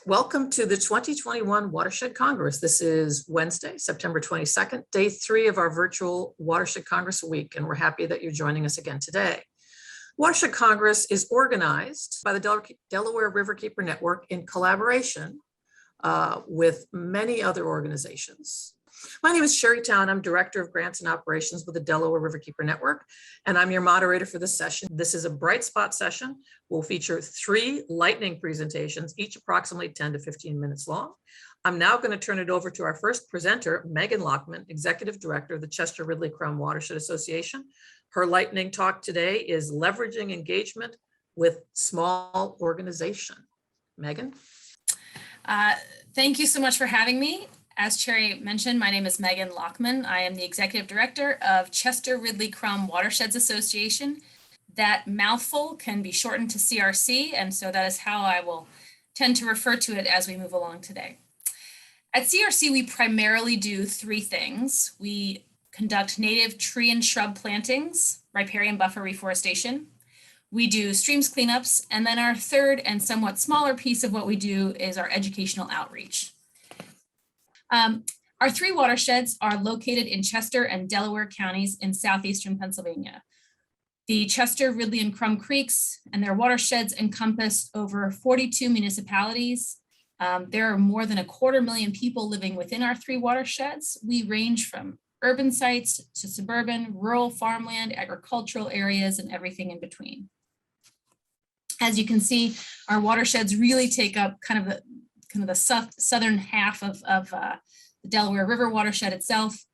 Welcome to the 2021 Watershed Congress. This is Wednesday, September 22nd, day 3 of our virtual Watershed Congress week, and we're happy that you're joining us again today. Watershed Congress is organized by the Delaware Riverkeeper Network in collaboration with many other organizations. My name is Sherry Town. I'm Director of Grants and Operations with the Delaware Riverkeeper Network, and I'm your moderator for this session. This is a Brightspot session. We'll feature 3 lightning presentations, each approximately 10 to 15 minutes long. I'm now going to turn it over to our first presenter, Meghan Lockman, Executive Director of the Chester Ridley Crum Watershed Association. Her lightning talk today is leveraging engagement with small organization. Meghan? Thank you so much for having me. As Cherry mentioned, my name is Meghan Lockman. I am the Executive Director of Chester Ridley Crum Watersheds Association. That mouthful can be shortened to CRC, and so that is how I will tend to refer to it as we move along today. At CRC, we primarily do 3 things. We conduct native tree and shrub plantings, riparian buffer reforestation. We do streams cleanups, and then our third and somewhat smaller piece of what we do is our educational outreach. Our 3 watersheds are located in Chester and Delaware counties in southeastern Pennsylvania. The Chester, Ridley, and Crum Creeks and their watersheds encompass over 42 municipalities. There are more than 250,000 people living within our 3 watersheds. We range from urban sites to suburban, rural farmland, agricultural areas, and everything in between. As you can see, our watersheds really take up kind of the southern half of the Delaware River watershed itself.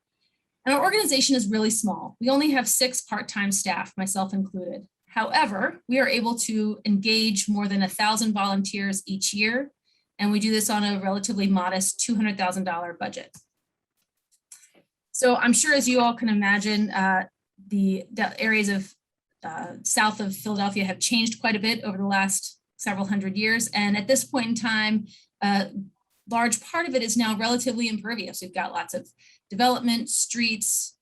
And our organization is really small. We only have 6 part-time staff, myself included. However, we are able to engage more than 1,000 volunteers each year, and we do this on a relatively modest $200,000 budget. So I'm sure, as you all can imagine, the areas of south of Philadelphia have changed quite a bit over the last several hundred years. And at this point in time, a large part of it is now relatively impervious. We've got lots of development, streets,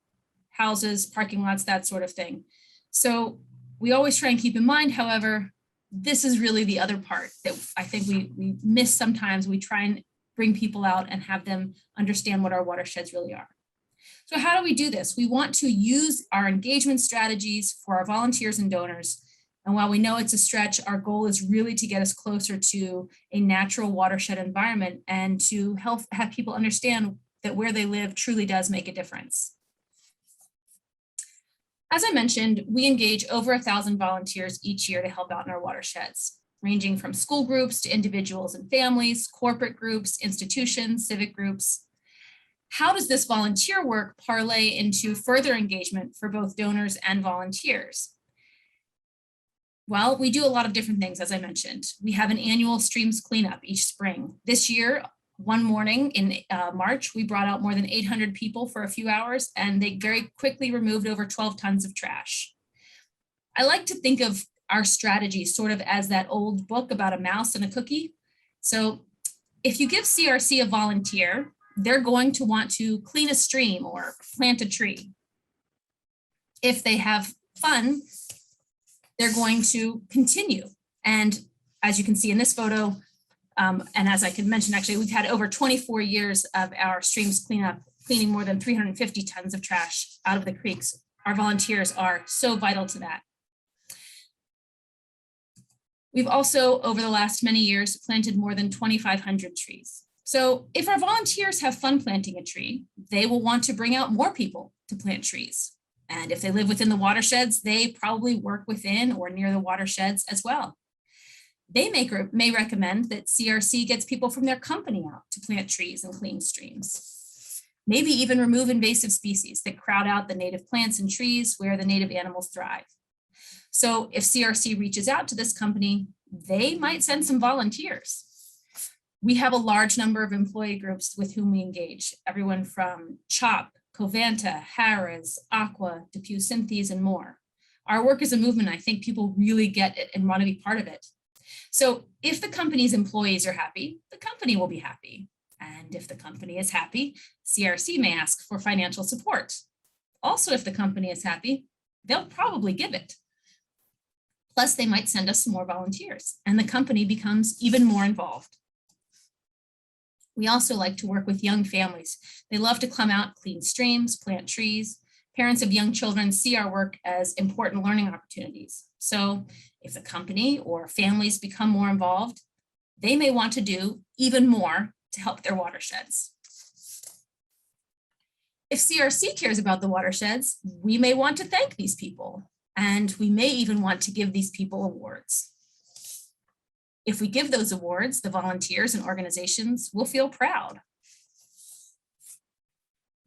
houses, parking lots, that sort of thing. So we always try and keep in mind, however, this is really the other part that I think we miss sometimes. We try and bring people out and have them understand what our watersheds really are. So how do we do this? We want to use our engagement strategies for our volunteers and donors. And while we know it's a stretch, our goal is really to get us closer to a natural watershed environment and to help have people understand that where they live truly does make a difference. As I mentioned, we engage over 1,000 volunteers each year to help out in our watersheds, ranging from school groups to individuals and families, corporate groups, institutions, civic groups. How does this volunteer work parlay into further engagement for both donors and volunteers? Well, we do a lot of different things, as I mentioned. We have an annual streams cleanup each spring. This year, one morning in March, we brought out more than 800 people for a few hours, and they very quickly removed over 12 tons of trash. I like to think of our strategy sort of as that old book about a mouse and a cookie. So if you give CRC a volunteer, they're going to want to clean a stream or plant a tree. If they have fun, they're going to continue. And as you can see in this photo, and as I can mention, actually, we've had over 24 years of our streams cleanup, cleaning more than 350 tons of trash out of the creeks. Our volunteers are so vital to that. We've also, over the last many years, planted more than 2,500 trees. So if our volunteers have fun planting a tree, they will want to bring out more people to plant trees. And if they live within the watersheds, they probably work within or near the watersheds as well. They may recommend that CRC gets people from their company out to plant trees and clean streams. Maybe even remove invasive species that crowd out the native plants and trees where the native animals thrive. So if CRC reaches out to this company, they might send some volunteers. We have a large number of employee groups with whom we engage, everyone from CHOP, Covanta, Harris, Aqua, Depew Synthes, and more. Our work is a movement. I think people really get it and want to be part of it. So if the company's employees are happy, the company will be happy. And if the company is happy, CRC may ask for financial support. Also, if the company is happy, they'll probably give it. Plus, they might send us some more volunteers, and the company becomes even more involved. We also like to work with young families. They love to come out, clean streams, plant trees. Parents of young children see our work as important learning opportunities. So if the company or families become more involved, they may want to do even more to help their watersheds. If CRC cares about the watersheds, we may want to thank these people, and we may even want to give these people awards. If we give those awards, the volunteers and organizations will feel proud.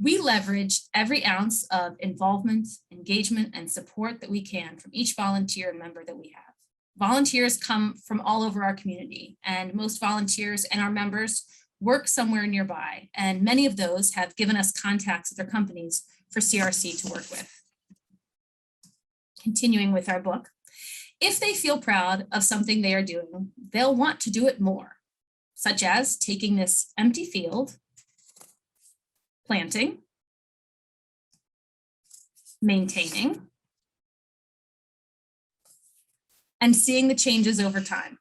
We leverage every ounce of involvement, engagement, and support that we can from each volunteer and member that we have. Volunteers come from all over our community, and most volunteers and our members work somewhere nearby, and many of those have given us contacts at their companies for CRC to work with. Continuing with our book, if they feel proud of something they are doing, they'll want to do it more, such as taking this empty field, planting, maintaining, and seeing the changes over time.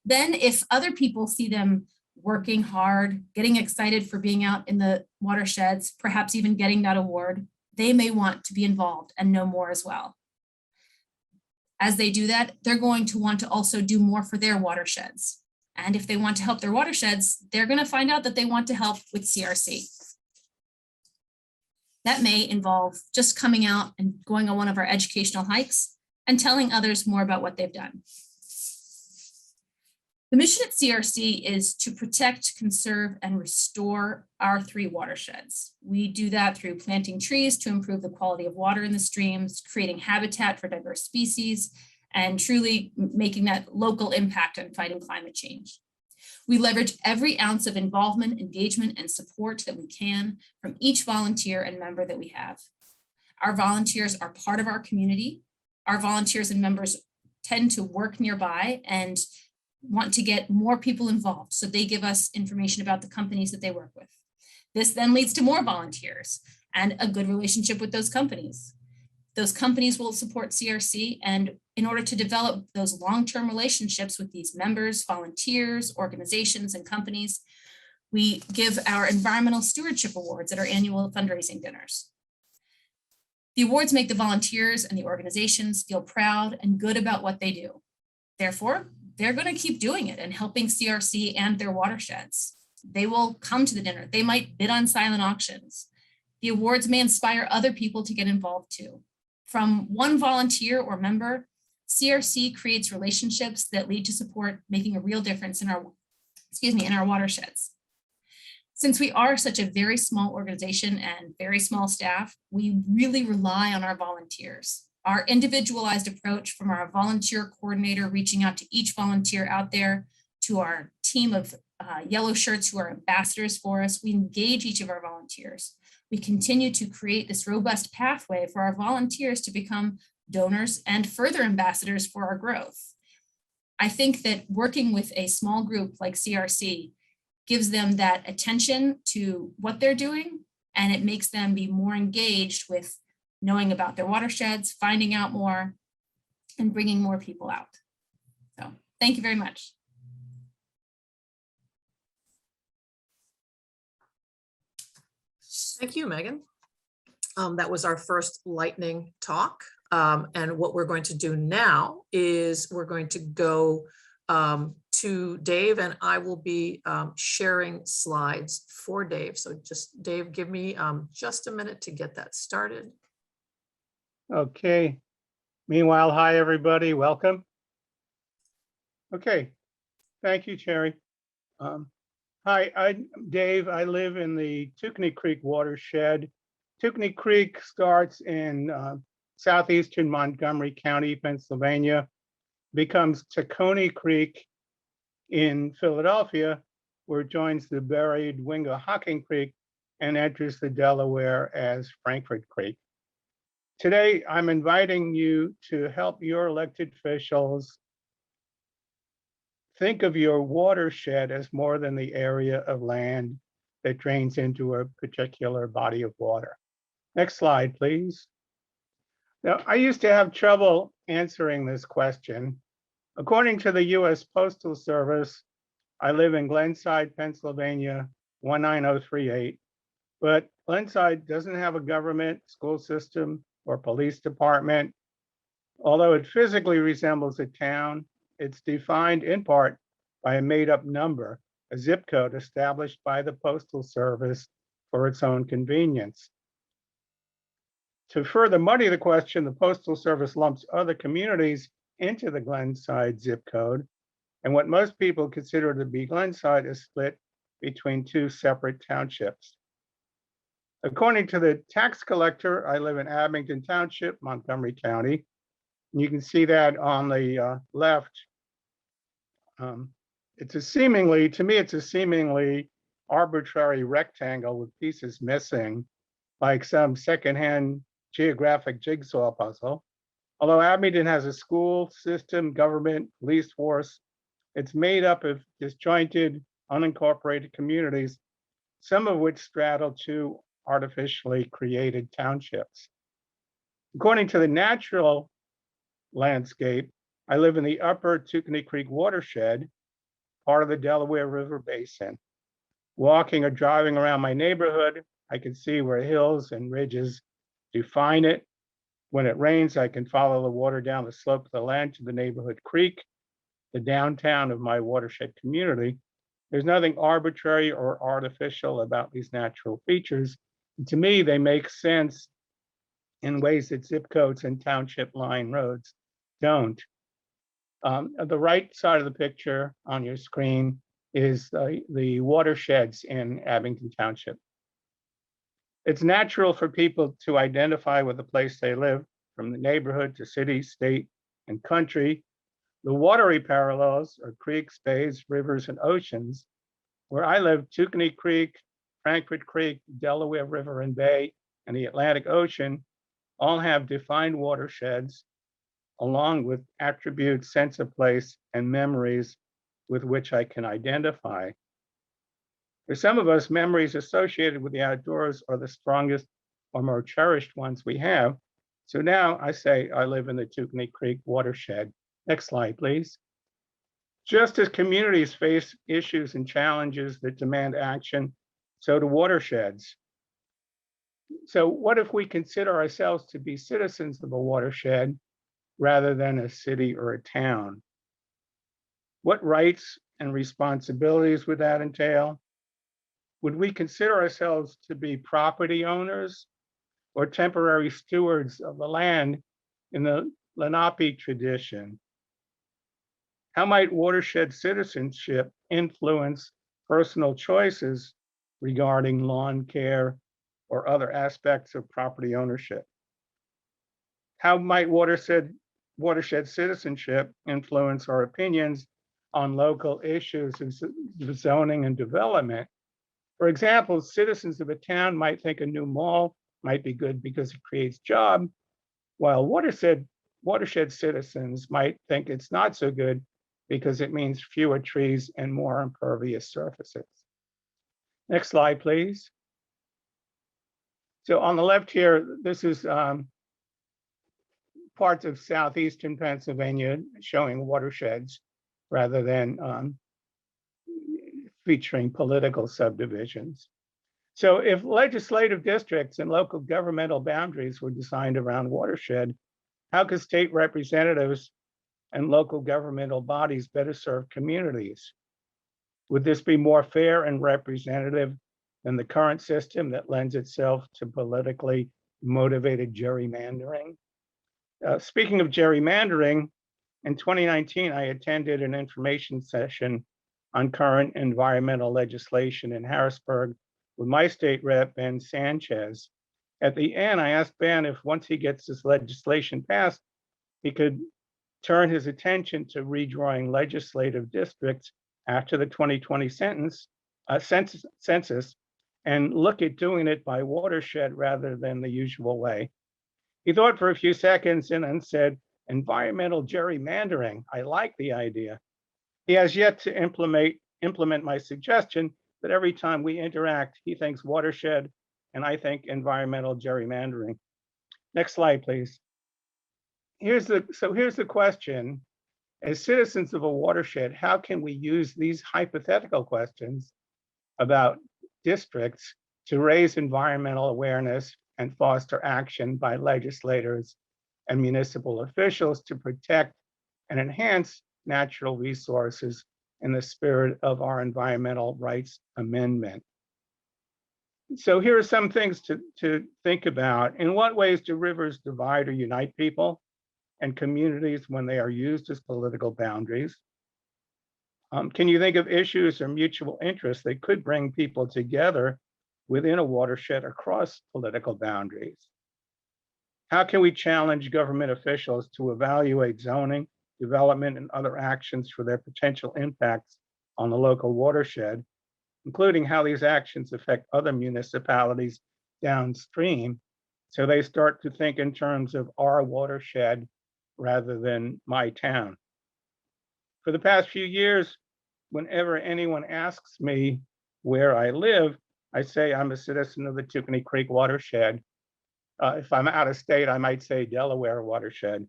Then if other people see them working hard, getting excited for being out in the watersheds, perhaps even getting that award, they may want to be involved and know more as well. As they do that, they're going to want to also do more for their watersheds. And if they want to help their watersheds, they're going to find out that they want to help with CRC. That may involve just coming out and going on one of our educational hikes and telling others more about what they've done. The mission at CRC is to protect, conserve, and restore our 3 watersheds. We do that through planting trees to improve the quality of water in the streams, creating habitat for diverse species, and truly making that local impact on fighting climate change. We leverage every ounce of involvement, engagement, and support that we can from each volunteer and member that we have. Our volunteers are part of our community. Our volunteers and members tend to work nearby and want to get more people involved, so they give us information about the companies that they work with. This then leads to more volunteers and a good relationship with those companies. Those companies will support CRC, and in order to develop those long-term relationships with these members, volunteers, organizations, and companies, we give our environmental stewardship awards at our annual fundraising dinners. The awards make the volunteers and the organizations feel proud and good about what they do. Therefore, they're going to keep doing it and helping CRC and their watersheds. They will come to the dinner. They might bid on silent auctions. The awards may inspire other people to get involved too. From one volunteer or member, CRC creates relationships that lead to support, making a real difference in our watersheds. Since we are such a very small organization and very small staff, we really rely on our volunteers. Our individualized approach, from our volunteer coordinator reaching out to each volunteer out there, to our team of yellow shirts who are ambassadors for us, we engage each of our volunteers. We continue to create this robust pathway for our volunteers to become donors and further ambassadors for our growth. I think that working with a small group like CRC gives them that attention to what they're doing, and it makes them be more engaged with knowing about their watersheds, finding out more, and bringing more people out. So thank you very much. Thank you, Megan. That was our first lightning talk. And what we're going to do now is we're going to go to Dave, and I will be sharing slides for Dave. So just, Dave, give me just a minute to get that started. Okay. Meanwhile, hi, everybody. Welcome. Okay. Thank you, Cherry. Hi, I'm Dave. I live in the Tookany Creek watershed. Tookany Creek starts in southeastern Montgomery County, Pennsylvania, becomes Tookany Creek in Philadelphia, where it joins the buried Wingo-Hocking Creek and enters the Delaware as Frankfort Creek. Today, I'm inviting you to help your elected officials think of your watershed as more than the area of land that drains into a particular body of water. Next slide, please. Now, I used to have trouble answering this question. According to the US Postal Service, I live in Glenside, Pennsylvania, 19038. But Glenside doesn't have a government, school system, or police department. Although it physically resembles a town, it's defined in part by a made-up number, a zip code established by the Postal Service for its own convenience. To further muddy the question, the Postal Service lumps other communities into the Glenside zip code, and what most people consider to be Glenside is split between two separate townships. According to the tax collector, I live in Abington Township, Montgomery County. And you can see that on the left. It's a seemingly arbitrary rectangle with pieces missing, like some secondhand geographic jigsaw puzzle. Although Abington has a school system, government, police force, it's made up of disjointed, unincorporated communities, some of which straddle two artificially created townships. According to the natural landscape, I live in the upper Tookany Creek watershed, part of the Delaware River Basin. Walking or driving around my neighborhood, I can see where hills and ridges define it. When it rains, I can follow the water down the slope of the land to the neighborhood creek, the downtown of my watershed community. There's nothing arbitrary or artificial about these natural features. And to me, they make sense in ways that zip codes and township line roads don't. The right side of the picture on your screen is the watersheds in Abington Township. It's natural for people to identify with the place they live, from the neighborhood to city, state, and country. The watery parallels are creeks, bays, rivers, and oceans. Where I live, Tookany Creek, Frankfort Creek, Delaware River and Bay, and the Atlantic Ocean all have defined watersheds, along with attributes, sense of place, and memories with which I can identify. For some of us, memories associated with the outdoors are the strongest or more cherished ones we have. So now I say I live in the Tookany Creek watershed. Next slide, please. Just as communities face issues and challenges that demand action, so do watersheds. So what if we consider ourselves to be citizens of a watershed rather than a city or a town? What rights and responsibilities would that entail? Would we consider ourselves to be property owners or temporary stewards of the land in the Lenape tradition? How might watershed citizenship influence personal choices regarding lawn care or other aspects of property ownership? How might watershed citizenship influence our opinions on local issues of zoning and development? For example, citizens of a town might think a new mall might be good because it creates jobs, while watershed citizens might think it's not so good because it means fewer trees and more impervious surfaces. Next slide, please. So on the left here, this is parts of southeastern Pennsylvania showing watersheds rather than featuring political subdivisions. So if legislative districts and local governmental boundaries were designed around watershed, how could state representatives and local governmental bodies better serve communities? Would this be more fair and representative than the current system that lends itself to politically motivated gerrymandering? Speaking of gerrymandering, in 2019, I attended an information session on current environmental legislation in Harrisburg with my state rep, Ben Sanchez. At the end, I asked Ben if once he gets this legislation passed, he could turn his attention to redrawing legislative districts after the 2020 census and look at doing it by watershed rather than the usual way. He thought for a few seconds and then said, "Environmental gerrymandering, I like the idea." He has yet to implement my suggestion that every time we interact, he thinks watershed and I think environmental gerrymandering. Next slide, please. Here's the question. As citizens of a watershed, how can we use these hypothetical questions about districts to raise environmental awareness and foster action by legislators and municipal officials to protect and enhance natural resources in the spirit of our Environmental Rights Amendment? So here are some things to think about. In what ways do rivers divide or unite people and communities when they are used as political boundaries? Can you think of issues or mutual interests that could bring people together within a watershed across political boundaries? How can we challenge government officials to evaluate zoning, development, and other actions for their potential impacts on the local watershed, including how these actions affect other municipalities downstream, so they start to think in terms of our watershed rather than my town? For the past few years, whenever anyone asks me where I live, I say I'm a citizen of the Tookany Creek watershed. If I'm out of state, I might say Delaware watershed.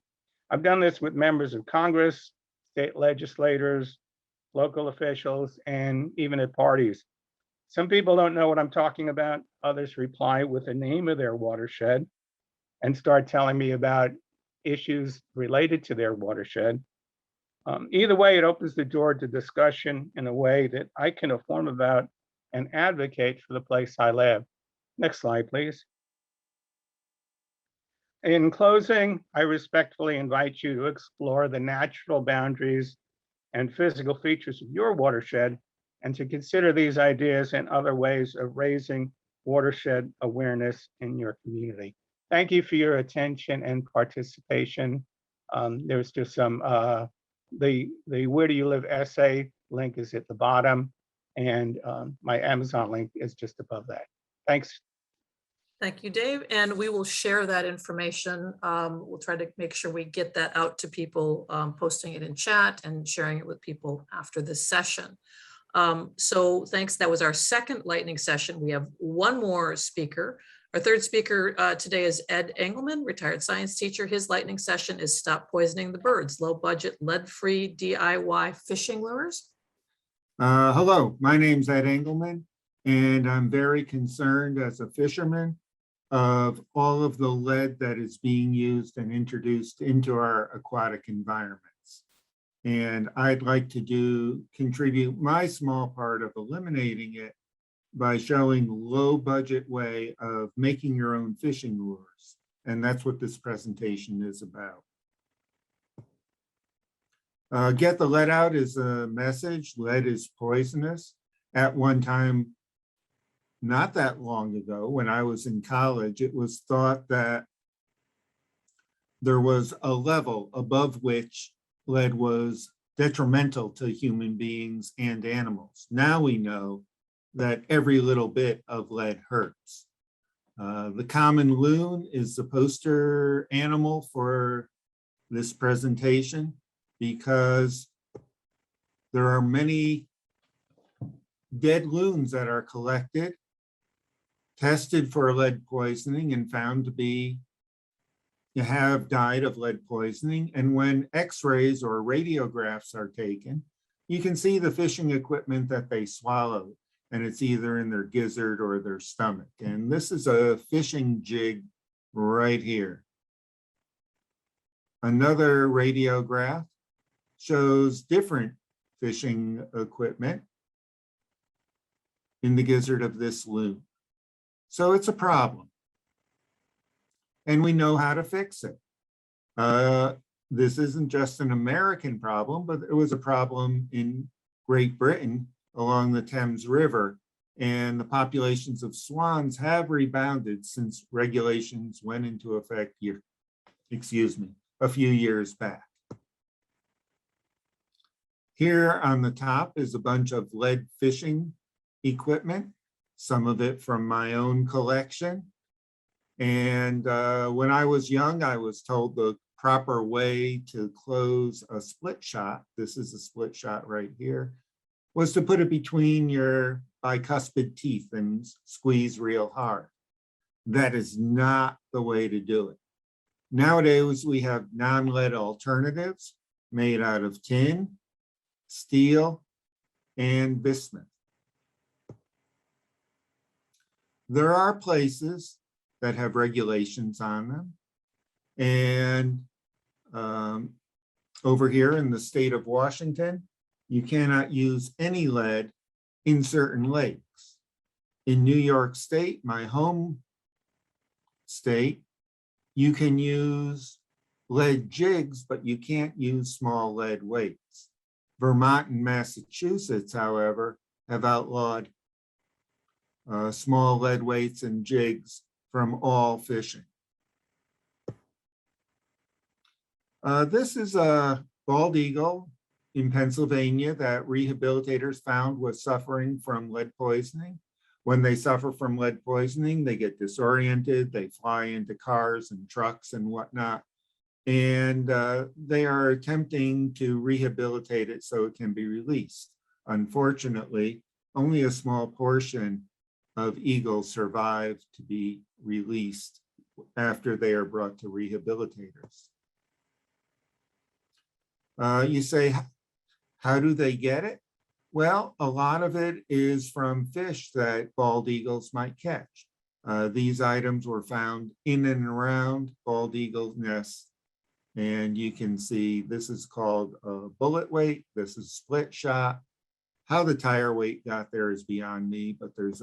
I've done this with members of Congress, state legislators, local officials, and even at parties. Some people don't know what I'm talking about. Others reply with the name of their watershed and start telling me about issues related to their watershed. Either way, it opens the door to discussion in a way that I can inform about and advocate for the place I live. Next slide, please. In closing, I respectfully invite you to explore the natural boundaries and physical features of your watershed and to consider these ideas and other ways of raising watershed awareness in your community. Thank you for your attention and participation. There's just some, the Where Do You Live essay link is at the bottom, and my Amazon link is just above that. Thanks. Thank you, Dave. And we will share that information. We'll try to make sure we get that out to people, posting it in chat and sharing it with people after this session. So thanks. That was our second lightning session. We have one more speaker. Our third speaker today is Ed Engelman, retired science teacher. His lightning session is Stop Poisoning the Birds, low budget, lead-free DIY fishing lures. Hello, my name's Ed Engelman, and I'm very concerned as a fisherman of all of the lead that is being used and introduced into our aquatic environments. And I'd like to contribute my small part of eliminating it by showing low budget way of making your own fishing lures. And that's what this presentation is about. Get the lead out is a message. Lead is poisonous. At one time, not that long ago, when I was in college, it was thought that there was a level above which lead was detrimental to human beings and animals. Now we know that every little bit of lead hurts. The common loon is the poster animal for this presentation because there are many dead loons that are collected, tested for lead poisoning, and found to have died of lead poisoning. And when x-rays or radiographs are taken, you can see the fishing equipment that they swallowed, and it's either in their gizzard or their stomach. And this is a fishing jig right here. Another radiograph shows different fishing equipment in the gizzard of this loon. So it's a problem, and we know how to fix it. This isn't just an American problem, but it was a problem in Great Britain along the Thames River, and the populations of swans have rebounded since regulations went into effect a few years back. Here on the top is a bunch of lead fishing equipment, some of it from my own collection. And when I was young, I was told the proper way to close a split shot, this is a split shot right here, was to put it between your bicuspid teeth and squeeze real hard. That is not the way to do it. Nowadays, we have non-lead alternatives. made out of tin, steel, and bismuth. There are places that have regulations on them. And over here in the state of Washington, you cannot use any lead in certain lakes. In New York State, my home state, you can use lead jigs, but you can't use small lead weights. Vermont and Massachusetts, however, have outlawed small lead weights and jigs from all fishing. This is a bald eagle in Pennsylvania that rehabilitators found was suffering from lead poisoning. When they suffer from lead poisoning, they get disoriented, they fly into cars and trucks and whatnot. And they are attempting to rehabilitate it so it can be released. Unfortunately, only a small portion of eagles survive to be released after they are brought to rehabilitators. You say, how do they get it? Well, a lot of it is from fish that bald eagles might catch. These items were found in and around bald eagle nests. And you can see this is called a bullet weight. This is split shot. How the tire weight got there is beyond me, but there's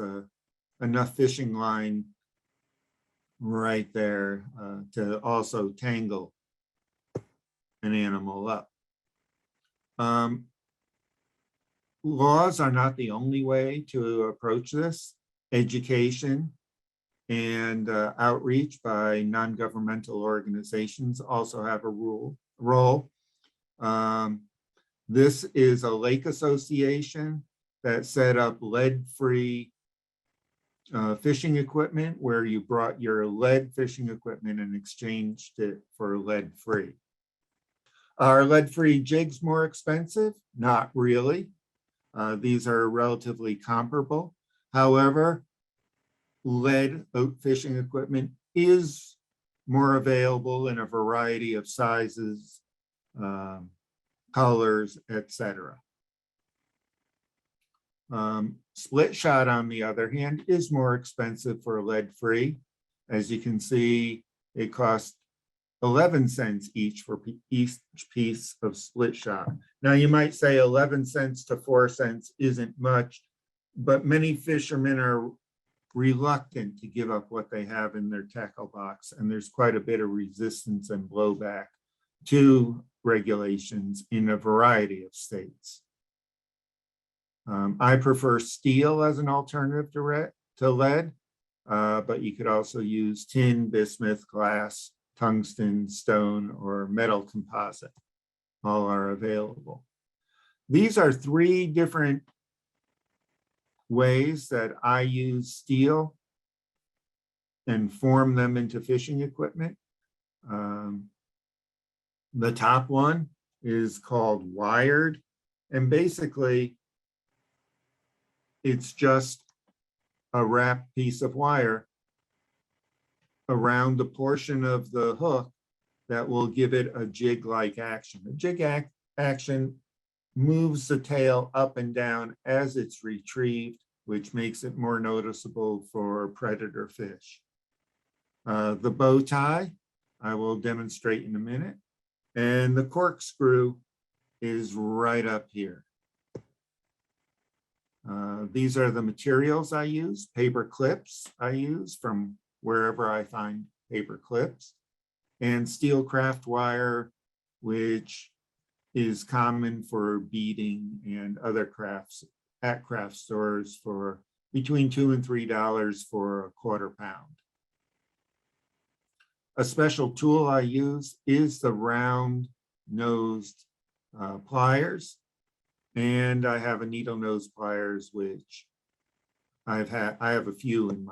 enough fishing line right there to also tangle an animal up. Laws are not the only way to approach this. Education and outreach by non-governmental organizations also have a role. This is a lake association that set up lead-free fishing equipment where you brought your lead fishing equipment and exchanged it for lead-free. Are lead-free jigs more expensive? Not really. These are relatively comparable. However, lead fishing equipment is more available in a variety of sizes, colors, etc. Split shot, on the other hand, is more expensive for lead-free. As you can see, it costs 11 cents each for each piece of split shot. Now you might say 11 cents to 4 cents isn't much, but many fishermen are reluctant to give up what they have in their tackle box, and there's quite a bit of resistance and blowback to regulations in a variety of states. I prefer steel as an alternative to lead, but you could also use tin, bismuth, glass, tungsten, stone, or metal composite. All are available. These are 3 different ways that I use steel and form them into fishing equipment. The top one is called wired, and basically it's just a wrapped piece of wire around the portion of the hook that will give it a jig-like action. The jig action moves the tail up and down as it's retrieved, which makes it more noticeable for predator fish. The bow tie, I will demonstrate in a minute. And the corkscrew is right up here. These are the materials I use. Paper clips I use from wherever I find paper clips. And steel craft wire, which is common for beading and other crafts at craft stores for between $2 and $3 for a 1/4 pound. A special tool I use is the round nosed pliers, and I have a needle nose pliers, which I have a few in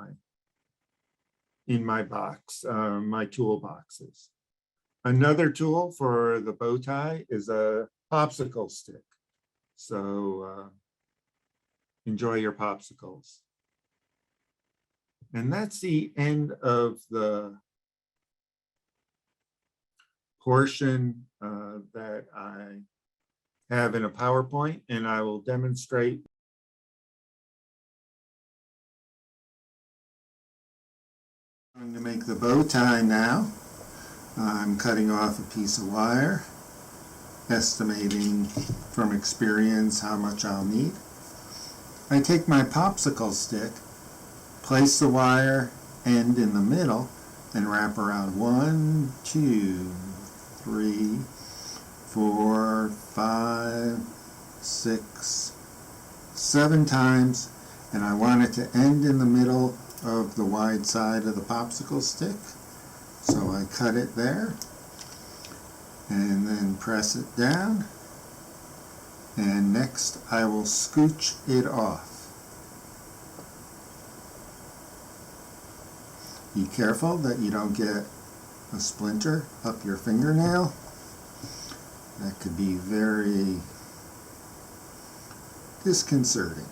my box, my tool boxes. Another tool for the bow tie is a popsicle stick. So enjoy your popsicles. And that's the end of the portion that I have in a PowerPoint, and I will demonstrate. I'm going to make the bow tie now. I'm cutting off a piece of wire, estimating from experience how much I'll need. I take my popsicle stick, place the wire end in the middle, and wrap around 1, 2, 3, 4, 5, 6, 7 times, and I want it to end in the middle of the wide side of the popsicle stick. So I cut it there and then press it down, and next I will scooch it off. Be careful that you don't get a splinter up your fingernail. That could be very disconcerting.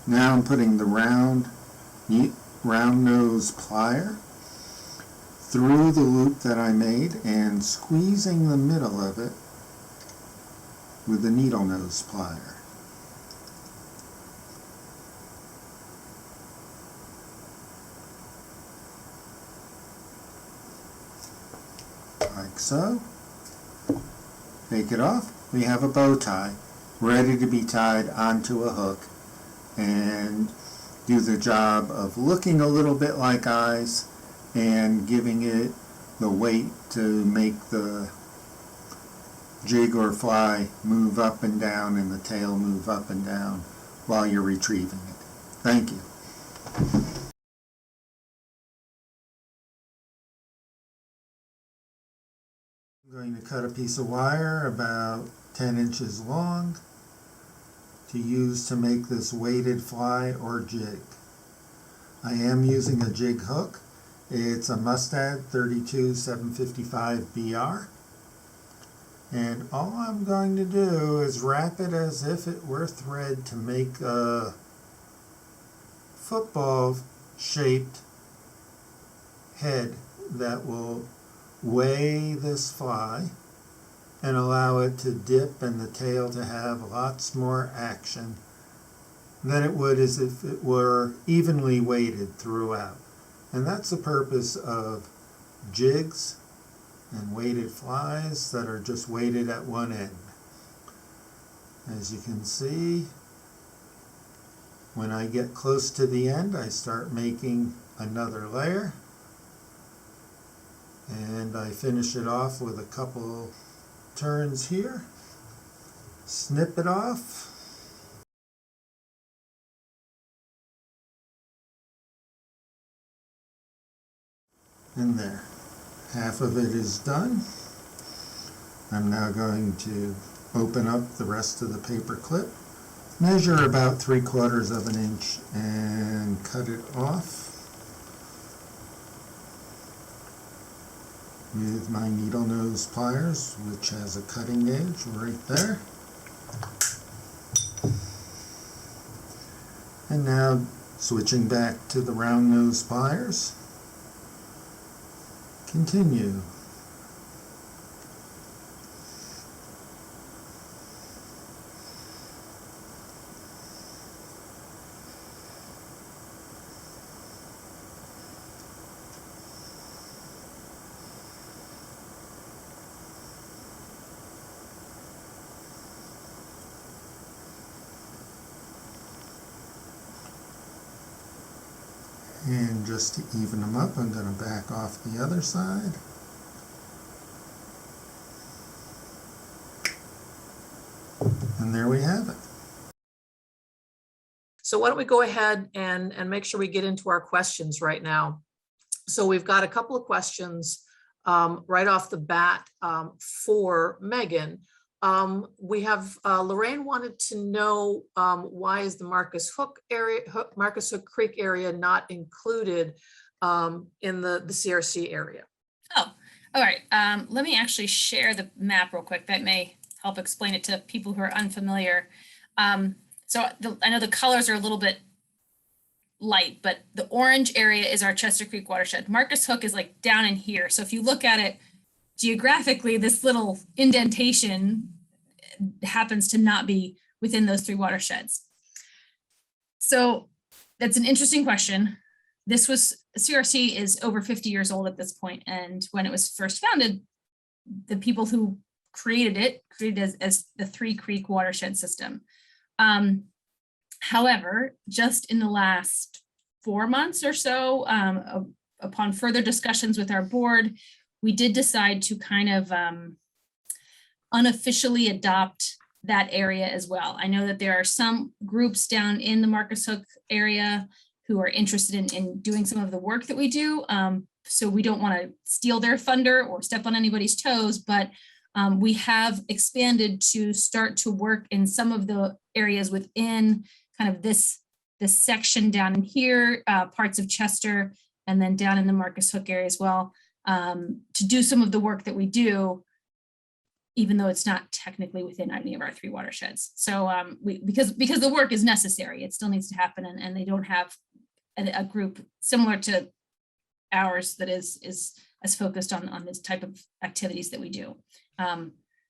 Now I'm putting the round nose plier through the loop that I made and squeezing the middle of it with the needle nose plier. Like so. Take it off. We have a bow tie ready to be tied onto a hook and do the job of looking a little bit like eyes and giving it the weight to make the jig or fly move up and down and the tail move up and down while you're retrieving it. Thank you. I'm going to cut a piece of wire about 10 inches long to use to make this weighted fly or jig. I am using a jig hook. It's a Mustad 32 755 BR. And all I'm going to do is wrap it as if it were thread to make a football-shaped head that will weigh this fly and allow it to dip and the tail to have lots more action than it would as if it were evenly weighted throughout. And that's the purpose of jigs and weighted flies that are just weighted at one end. As you can see, when I get close to the end, I start making another layer, and I finish it off with a couple turns here, snip it off, and there. Half of it is done. I'm now going to open up the rest of the paper clip, measure about 3/4 of an inch, and cut it off with my needle nose pliers, which has a cutting edge right there. And now switching back to the round nose pliers, continue. And just to even them up, I'm going to back off the other side. And there we have it. So why don't we go ahead and make sure we get into our questions right now. So we've got a couple of questions right off the bat for Megan. We have Lorraine wanted to know why is the Marcus Hook Creek area not included in the CRC area? Oh, all right. Let me actually share the map real quick. That may help explain it to people who are unfamiliar. I know the colors are a little bit light, but the orange area is our Chester Creek watershed. Marcus Hook is like down in here. So if you look at it geographically, this little indentation happens to not be within those 3 watersheds. So that's an interesting question. CRC is over 50 years old at this point, and when it was first founded, the people who created it as the 3 Creek watershed system. However, just in the last 4 months or so, upon further discussions with our board, we did decide to kind of unofficially adopt that area as well. I know that there are some groups down in the Marcus Hook area who are interested in doing some of the work that we do. So we don't want to steal their thunder or step on anybody's toes, but we have expanded to start to work in some of the areas within kind of this section down in here, parts of Chester, and then down in the Marcus Hook area as well, to do some of the work that we do, even though it's not technically within any of our 3 watersheds. So because the work is necessary, it still needs to happen, and they don't have a group similar to ours that is as focused on this type of activities that we do.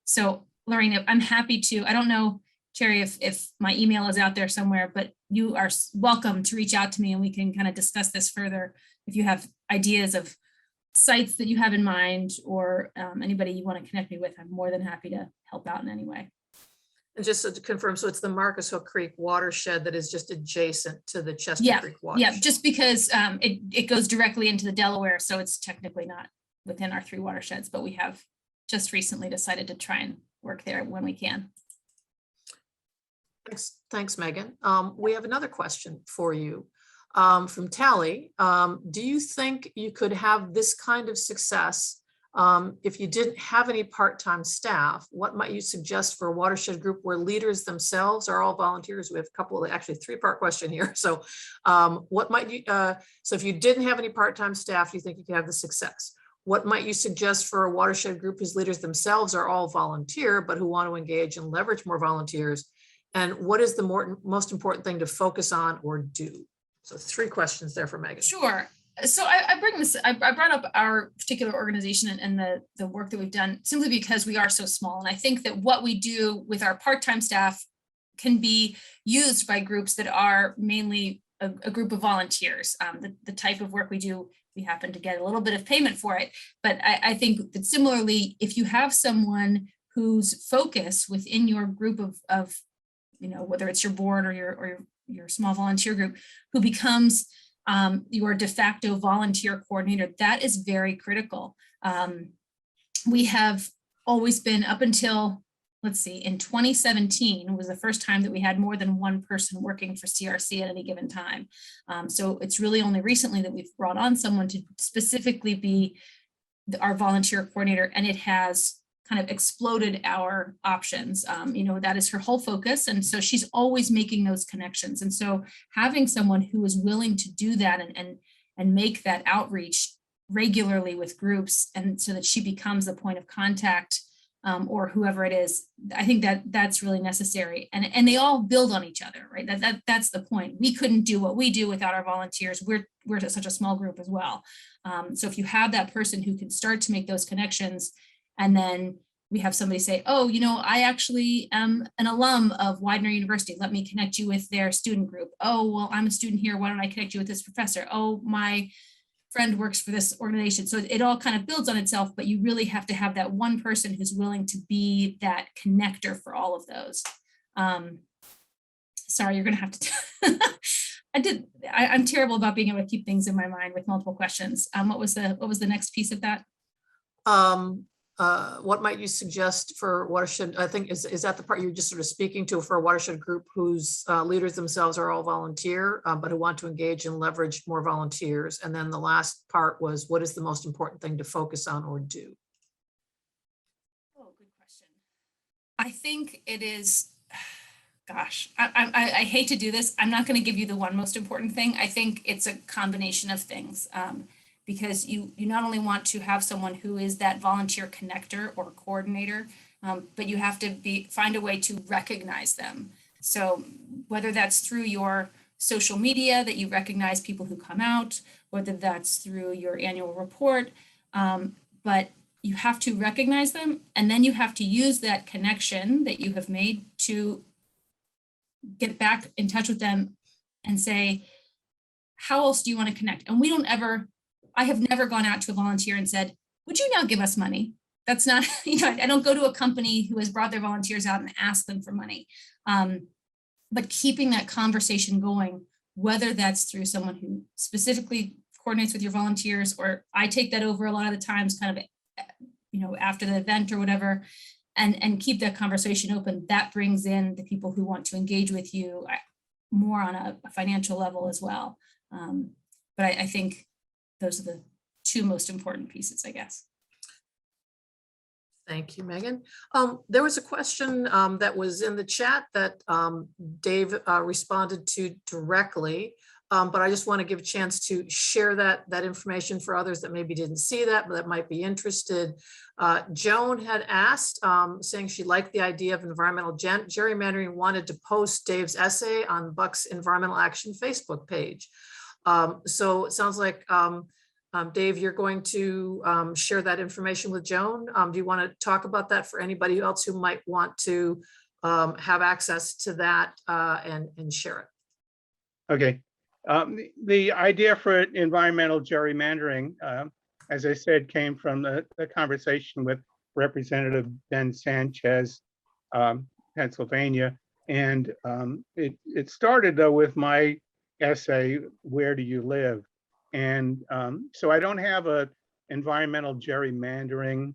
So Lorraine, I'm happy to, I don't know, Cherry, if my email is out there somewhere, but you are welcome to reach out to me and we can kind of discuss this further. If you have ideas of sites that you have in mind, or anybody you want to connect me with, I'm more than happy to help out in any way. And just to confirm, so it's the Marcus Hook Creek watershed that is just adjacent to the Chester Creek watershed. Yeah, just because it goes directly into the Delaware, so it's technically not within our 3 watersheds, but we have just recently decided to try and work there when we can. Thanks, Megan. We have another question for you from Tally. Do you think you could have this kind of success if you didn't have any part-time staff? What might you suggest for a watershed group where leaders themselves are all volunteers? We have a couple of, actually 3-part question here. So what might you, so if you didn't have any part-time staff, you think you could have the success? What might you suggest for a watershed group whose leaders themselves are all volunteer, but who want to engage and leverage more volunteers? And what is the most important thing to focus on or do? So 3 questions there for Megan. Sure. So I brought up our particular organization and the work that we've done simply because we are so small. And I think that what we do with our part-time staff can be used by groups that are mainly a group of volunteers. The type of work we do, we happen to get a little bit of payment for it. But I think that similarly, if you have someone whose focus within your group of whether it's your board or your small volunteer group, who becomes your de facto volunteer coordinator, that is very critical. We have always been, up until, let's see, in 2017 was the first time that we had more than one person working for CRC at any given time. So it's really only recently that we've brought on someone to specifically be our volunteer coordinator, and it has kind of exploded our options. That is her whole focus. And so she's always making those connections. And so having someone who is willing to do that and make that outreach regularly with groups, and so that she becomes the point of contact or whoever it is, I think that's really necessary. And they all build on each other, right? That's the point. We couldn't do what we do without our volunteers. We're such a small group as well. So if you have that person who can start to make those connections, and then we have somebody say, oh, I actually am an alum of Widener University. Let me connect you with their student group. Oh, well, I'm a student here. Why don't I connect you with this professor? Oh, my friend works for this organization. So it all kind of builds on itself, but you really have to have that one person who's willing to be that connector for all of those. Sorry, you're going to have to. I'm terrible about being able to keep things in my mind with multiple questions. What was the next piece of that? What might you suggest for watershed? I think is that the part you're just sort of speaking to, for a watershed group whose leaders themselves are all volunteer, but who want to engage and leverage more volunteers? And then the last part was, what is the most important thing to focus on or do? Oh, good question. I think it is, gosh, I hate to do this. I'm not going to give you the one most important thing. I think it's a combination of things. Because you not only want to have someone who is that volunteer connector or coordinator, but you have to find a way to recognize them. So whether that's through your social media that you recognize people who come out, whether that's through your annual report. But you have to recognize them, and then you have to use that connection that you have made to get back in touch with them and say, how else do you want to connect? And I have never gone out to a volunteer and said, would you now give us money? That's not, I don't go to a company who has brought their volunteers out and ask them for money. But keeping that conversation going, whether that's through someone who specifically coordinates with your volunteers, or I take that over a lot of the times, kind of, after the event or whatever, and keep that conversation open. That brings in the people who want to engage with you more on a financial level as well. But I think those are the two most important pieces, I guess. Thank you, Megan. There was a question that was in the chat that Dave responded to directly, but I just want to give a chance to share that information for others that maybe didn't see that, but that might be interested. Joan had asked, saying she liked the idea of environmental gerrymandering, wanted to post Dave's essay on Buck's Environmental Action Facebook page. So it sounds like Dave, you're going to share that information with Joan. Do you want to talk about that for anybody else who might want to have access to that and share it? Okay. The idea for environmental gerrymandering, as I said, came from the conversation with Representative Ben Sanchez, Pennsylvania. And it started, though, with my essay, Where Do You Live? And so I don't have a environmental gerrymandering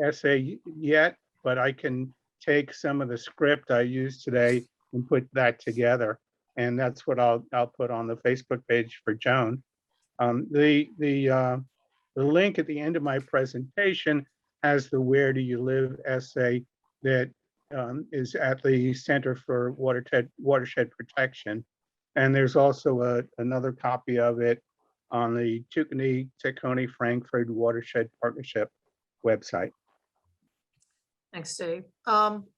essay yet, but I can take some of the script I used today and put that together. And that's what I'll put on the Facebook page for Joan. The link at the end of my presentation has the Where Do You Live essay that is at the Center for Watershed Protection. And there's also another copy of it on the Tookany, Frankfurt Watershed Partnership website. Thanks, Dave.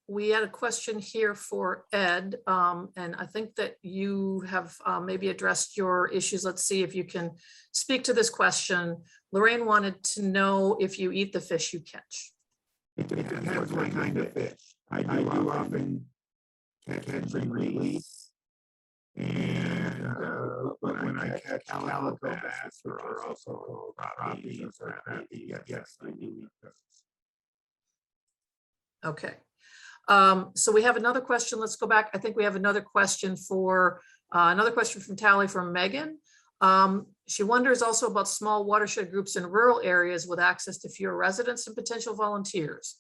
We had a question here for Ed, and I think that you have maybe addressed your issues. Let's see if you can speak to this question. Lorraine wanted to know if you eat the fish you catch. It depends what kind of fish. I do often catch and release. And but when I catch calico bass, which are also crappies or crappies, yes, I do eat those. Okay. So we have another question. Let's go back. I think we have another question from Tally from Megan. She wonders also about small watershed groups in rural areas with access to fewer residents and potential volunteers.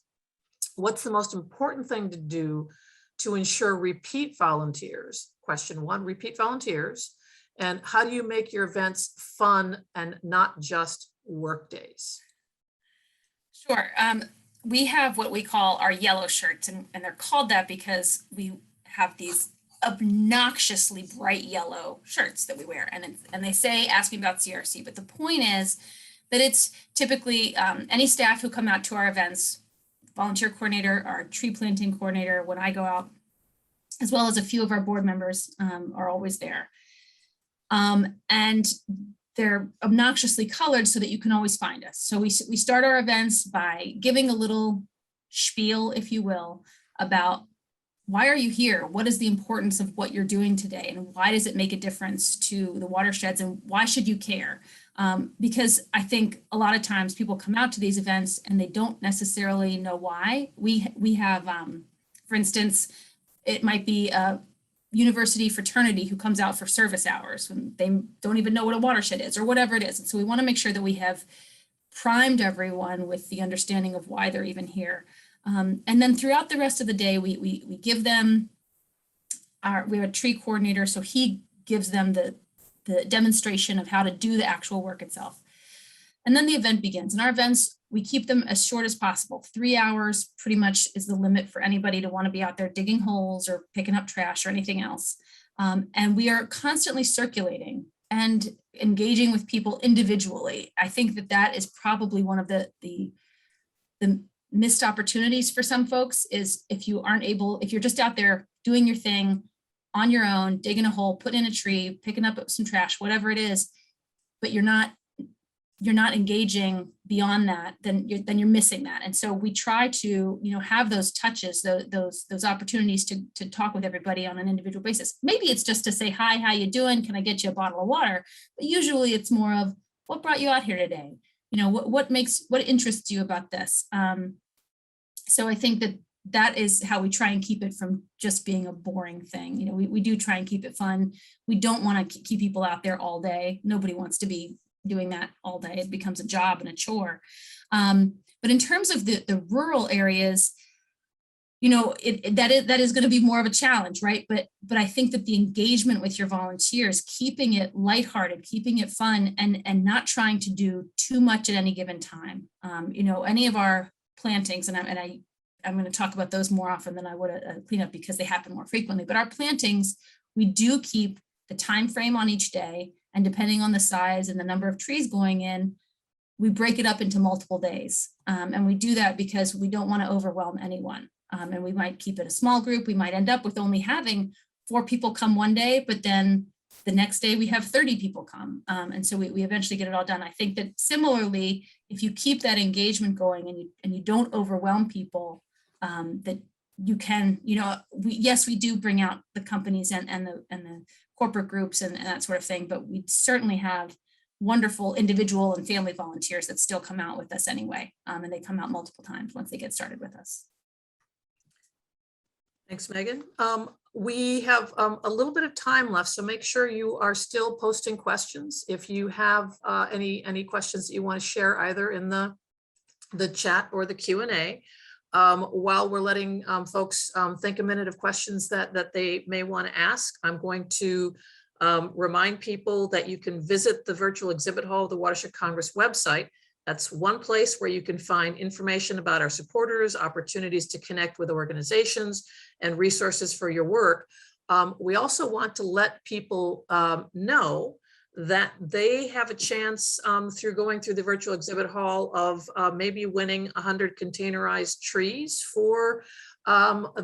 What's the most important thing to do to ensure repeat volunteers? Question one, repeat volunteers. And how do you make your events fun and not just work days? Sure. We have what we call our yellow shirts, and they're called that because we have these obnoxiously bright yellow shirts that we wear. And they say, ask me about CRC, but the point is that it's typically any staff who come out to our events, volunteer coordinator, our tree planting coordinator, when I go out, as well as a few of our board members are always there. And they're obnoxiously colored so that you can always find us. So we start our events by giving a little spiel, if you will, about why are you here? What is the importance of what you're doing today? And why does it make a difference to the watersheds? And why should you care? Because I think a lot of times people come out to these events and they don't necessarily know why. We have, for instance, it might be a university fraternity who comes out for service hours when they don't even know what a watershed is or whatever it is. And so we want to make sure that we have primed everyone with the understanding of why they're even here. And then throughout the rest of the day, we give them we have a tree coordinator, so he gives them the demonstration of how to do the actual work itself. And then the event begins. And our events, we keep them as short as possible. 3 hours pretty much is the limit for anybody to want to be out there digging holes or picking up trash or anything else. And we are constantly circulating and engaging with people individually. I think that is probably one of the missed opportunities for some folks is if you're just out there doing your thing, on your own, digging a hole, putting in a tree, picking up some trash, whatever it is, but you're not engaging beyond that, then you're missing that. And so we try to, have those touches, those opportunities to talk with everybody on an individual basis. Maybe it's just to say, hi, how you doing? Can I get you a bottle of water? But usually it's more of, what brought you out here today? What interests you about this? So I think that is how we try and keep it from just being a boring thing. We do try and keep it fun. We don't want to keep people out there all day. Nobody wants to be doing that all day. It becomes a job and a chore. But in terms of the rural areas, that is going to be more of a challenge, right? But I think that the engagement with your volunteers, keeping it lighthearted, keeping it fun, and not trying to do too much at any given time. Any of our plantings, and I'm going to talk about those more often than I would a cleanup because they happen more frequently. But our plantings, we do keep the time frame on each day, and depending on the size and the number of trees going in, we break it up into multiple days. And we do that because we don't want to overwhelm anyone. And we might keep it a small group. We might end up with only having 4 people come one day, but then the next day we have 30 people come. And so we eventually get it all done. I think that similarly, if you keep that engagement going and you don't overwhelm people, that you can, we do bring out the companies and the corporate groups and that sort of thing, but we certainly have wonderful individual and family volunteers that still come out with us anyway. And they come out multiple times once they get started with us. Thanks, Megan. We have a little bit of time left, so make sure you are still posting questions. If you have any questions that you want to share either in the chat or the Q&A, while we're letting folks think a minute of questions that they may want to ask, I'm going to remind people that you can visit the virtual exhibit hall of the Watershed Congress website. That's one place where you can find information about our supporters, opportunities to connect with organizations, and resources for your work. We also want to let people know that they have a chance through going through the virtual exhibit hall of maybe winning 100 containerized trees for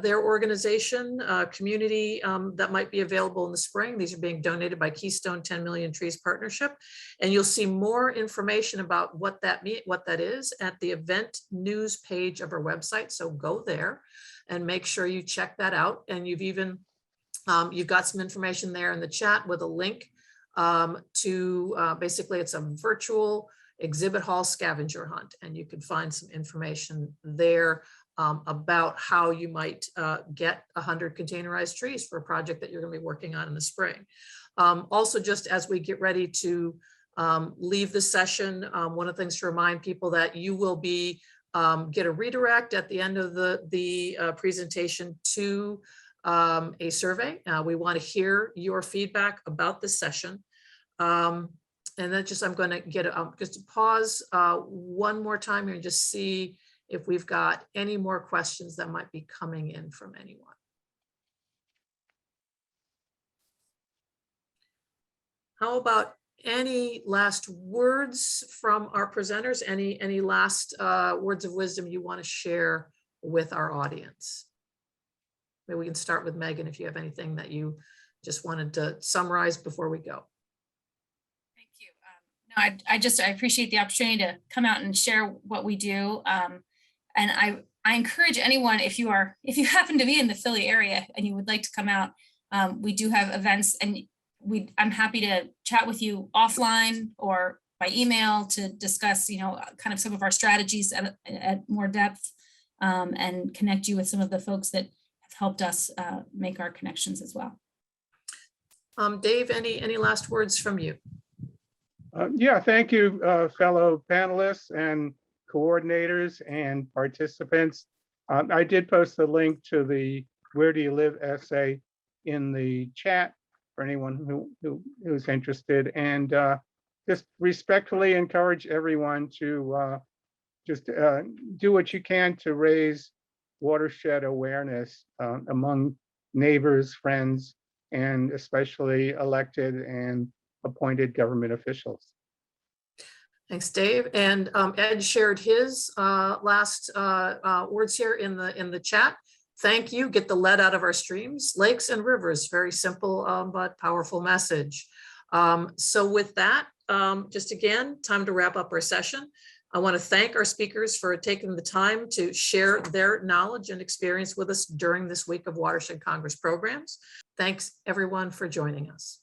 their organization, community that might be available in the spring. These are being donated by Keystone 10 Million Trees Partnership. And you'll see more information about what that is at the event news page of our website. So go there and make sure you check that out. And you've got some information there in the chat with a link to basically it's a virtual exhibit hall scavenger hunt. And you can find some information there about how you might get 100 containerized trees for a project that you're going to be working on in the spring. Also, just as we get ready to leave the session, one of the things to remind people that you will be get a redirect at the end of the presentation to a survey. We want to hear your feedback about the session. And then I'm going to get just to pause one more time here and just see if we've got any more questions that might be coming in from anyone. How about any last words from our presenters? Any last words of wisdom you want to share with our audience? Maybe we can start with Megan if you have anything that you just wanted to summarize before we go. Thank you. No, I appreciate the opportunity to come out and share what we do. And I encourage anyone, if you happen to be in the Philly area and you would like to come out, we do have events, and I'm happy to chat with you offline or by email to discuss, kind of some of our strategies at more depth, and connect you with some of the folks that have helped us make our connections as well. Dave, any last words from you? Yeah, thank you, fellow panelists and coordinators and participants. I did post the link to the Where Do You Live essay in the chat for anyone who's interested, and just respectfully encourage everyone to just do what you can to raise watershed awareness among neighbors, friends, and especially elected and appointed government officials. Thanks, Dave. And Ed shared his last words here in the chat. Thank you. Get the lead out of our streams, lakes, and rivers. Very simple but powerful message. So with that, just again, time to wrap up our session. I want to thank our speakers for taking the time to share their knowledge and experience with us during this week of Watershed Congress programs. Thanks everyone for joining us.